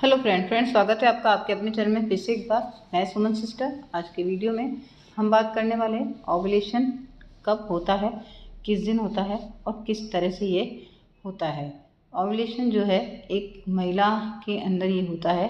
Hello friends स्वागत है आपका आपके अपने चैनल में फिर से एक बार। मैं सुमन सिस्टर। आज के वीडियो में हम बात करने वाले हैं ओव्यूलेशन कब होता है, किस दिन होता है और किस तरह से ये होता है। ओव्यूलेशन जो है एक महिला के अंदर ये होता है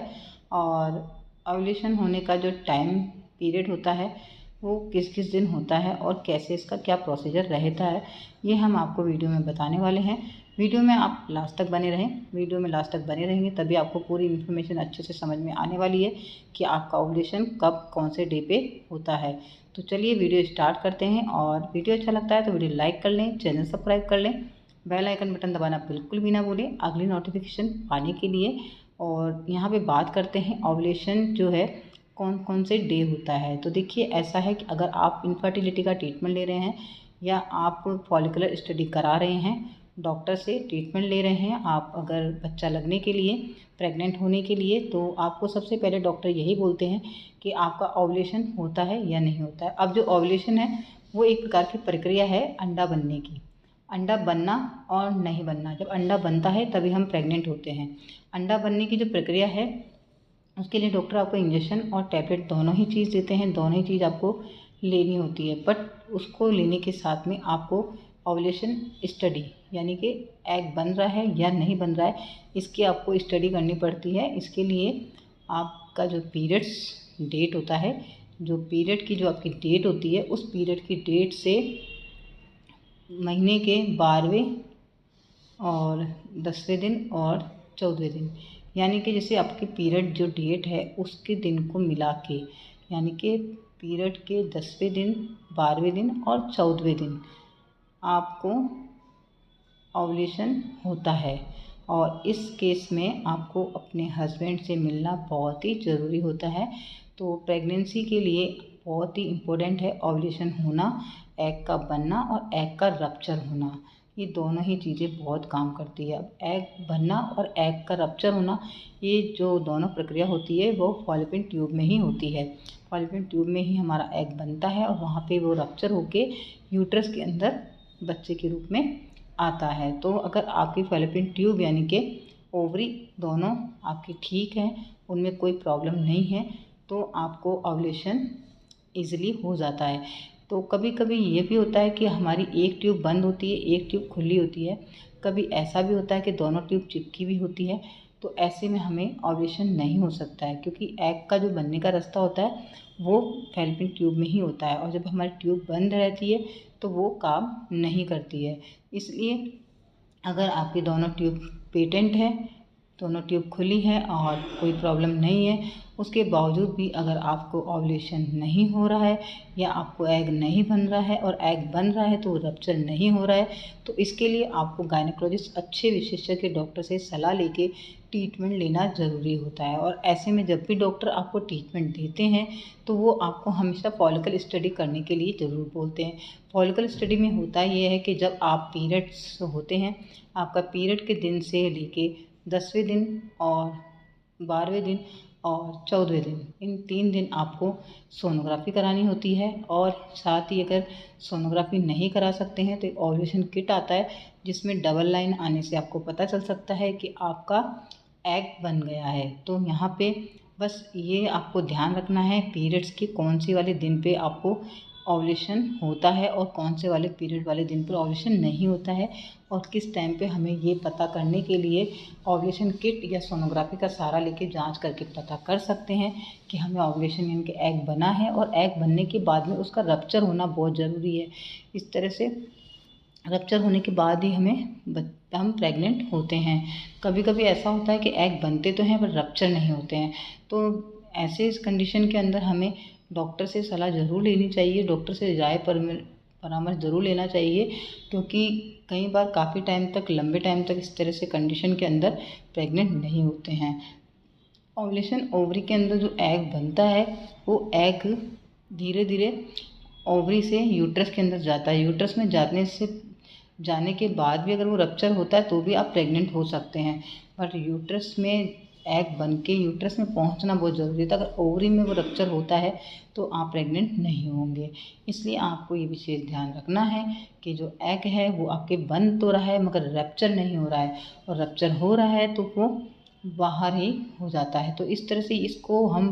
और ओव्यूलेशन होने का जो टाइम पीरियड होता है वो किस किस दिन होता है और कैसे इसका क्या प्रोसीजर रहता है, ये हम आपको वीडियो में बताने वाले हैं। वीडियो में आप लास्ट तक बने रहें। वीडियो में लास्ट तक बने रहेंगे तभी आपको पूरी इन्फॉर्मेशन अच्छे से समझ में आने वाली है कि आपका ओव्यूलेशन कब कौन से डे पे होता है। तो चलिए वीडियो स्टार्ट करते हैं। और वीडियो अच्छा लगता है तो वीडियो लाइक कर लें, चैनल सब्सक्राइब कर लें, बेल आइकन बटन दबाना बिल्कुल भी ना भूलें अगली नोटिफिकेशन पाने के लिए। और यहाँ पे बात करते हैं ओव्यूलेशन जो है कौन कौन से डे होता है। तो देखिए ऐसा है कि अगर आप इनफर्टिलिटी का ट्रीटमेंट ले रहे हैं या आप फॉलिकुलर स्टडी करा रहे हैं, डॉक्टर से ट्रीटमेंट ले रहे हैं, आप अगर बच्चा लगने के लिए, प्रेग्नेंट होने के लिए, तो आपको सबसे पहले डॉक्टर यही बोलते हैं कि आपका ओव्यूलेशन होता है या नहीं होता है। अब जो ओव्यूलेशन है वो एक प्रकार की प्रक्रिया है अंडा बनने की। अंडा बनना और नहीं बनना, जब अंडा बनता है तभी हम प्रेग्नेंट होते हैं। अंडा बनने की जो प्रक्रिया है उसके लिए डॉक्टर आपको इंजेक्शन और टैबलेट दोनों ही चीज़ देते हैं, दोनों ही चीज़ आपको लेनी होती है। बट उसको लेने के साथ में आपको ओव्यूलेशन स्टडी यानी कि एग बन रहा है या नहीं बन रहा है इसकी आपको स्टडी करनी पड़ती है। इसके लिए आपका जो पीरियड्स डेट होता है, जो पीरियड की जो आपकी डेट होती है उस पीरियड की डेट से महीने के 12वें और 10वें दिन और 14वें दिन, यानी कि जैसे आपकी पीरियड जो डेट है उसके दिन को मिला के, यानी कि पीरियड के 10वें दिन, 12वें दिन और 14वें दिन आपको ओव्यूलेशन होता है। और इस केस में आपको अपने हस्बैंड से मिलना बहुत ही ज़रूरी होता है। तो प्रेगनेंसी के लिए बहुत ही इम्पोर्टेंट है ओव्यूलेशन होना, एग का बनना और एग का रप्चर होना। ये दोनों ही चीज़ें बहुत काम करती है। अब एग बनना और एग का रप्चर होना, ये जो दोनों प्रक्रिया होती है वो फॉलोपियन ट्यूब में ही होती है। फॉलोपियन ट्यूब में ही हमारा एग बनता है और वहाँ पे वो रप्चर होके यूट्रस के अंदर बच्चे के रूप में आता है। तो अगर आपकी फैलोपियन ट्यूब यानी कि ओवरी दोनों आपकी ठीक हैं, उनमें कोई प्रॉब्लम नहीं है, तो आपको ओव्यूलेशन ईज़िली हो जाता है। तो कभी कभी ये भी होता है कि हमारी एक ट्यूब बंद होती है, एक ट्यूब खुली होती है। कभी ऐसा भी होता है कि दोनों ट्यूब चिपकी भी होती है। तो ऐसे में हमें ओव्यूलेशन नहीं हो सकता है क्योंकि एग का जो बनने का रास्ता होता है वो फैलोपियन ट्यूब में ही होता है। और जब हमारी ट्यूब बंद रहती है तो वो काम नहीं करती है। इसलिए अगर आपकी दोनों ट्यूब पेटेंट है, दोनों ट्यूब खुली है और कोई प्रॉब्लम नहीं है, उसके बावजूद भी अगर आपको ओव्यूलेशन नहीं हो रहा है या आपको एग नहीं बन रहा है और एग बन रहा है तो रप्चर नहीं हो रहा है, तो इसके लिए आपको गायनेकोलॉजिस्ट अच्छे विशेषज्ञ डॉक्टर से सलाह लेके ट्रीटमेंट लेना ज़रूरी होता है। और ऐसे में जब भी डॉक्टर आपको ट्रीटमेंट देते हैं तो वो आपको हमेशा फॉलिकल स्टडी करने के लिए ज़रूर बोलते हैं। फॉलिकल स्टडी में होता ये है कि जब आप पीरियड्स होते हैं, आपका पीरियड के दिन से लेके 10वें दिन और 12वें दिन और 14वें दिन, इन 3 दिन आपको सोनोग्राफी करानी होती है। और साथ ही अगर सोनोग्राफी नहीं करा सकते हैं तो ओव्यूलेशन किट आता है जिसमें डबल लाइन आने से आपको पता चल सकता है कि आपका एग बन गया है। तो यहाँ पे बस ये आपको ध्यान रखना है पीरियड्स के कौन सी वाले दिन पे आपको ओव्यूलेशन होता है और कौन से वाले पीरियड वाले दिन पर ओव्यूलेशन नहीं होता है, और किस टाइम पे हमें ये पता करने के लिए ओव्यूलेशन किट या सोनोग्राफी का सहारा लेके जांच करके पता कर सकते हैं कि हमें ओव्यूलेशन यानी कि एग बना है। और एग बनने के बाद में उसका रप्चर होना बहुत ज़रूरी है। इस तरह से रप्चर होने के बाद ही हम प्रेग्नेंट होते हैं। कभी कभी ऐसा होता है कि एग बनते तो हैं पर रप्चर नहीं होते हैं। तो ऐसे इस कंडीशन के अंदर हमें डॉक्टर से सलाह ज़रूर लेनी चाहिए, डॉक्टर से राय परामर्श ज़रूर लेना चाहिए, क्योंकि कई बार काफ़ी टाइम तक, लंबे टाइम तक इस तरह से कंडीशन के अंदर प्रेग्नेंट नहीं होते हैं। ओव्यूलेशन ओवरी के अंदर जो एग बनता है वो एग धीरे धीरे ओवरी से यूट्रस के अंदर जाता है। यूट्रस में जाने के बाद भी अगर वो रप्चर होता है तो भी आप प्रेग्नेंट हो सकते हैं। बट यूट्रस में एग बन के यूट्रस में पहुंचना बहुत ज़रूरी था। अगर ओवरी में वो रप्चर होता है तो आप प्रेग्नेंट नहीं होंगे। इसलिए आपको ये विशेष ध्यान रखना है कि जो एग है वो आपके बन तो रहा है मगर रप्चर नहीं हो रहा है। और रप्चर हो रहा है तो वो बाहर ही हो जाता है। तो इस तरह से इसको हम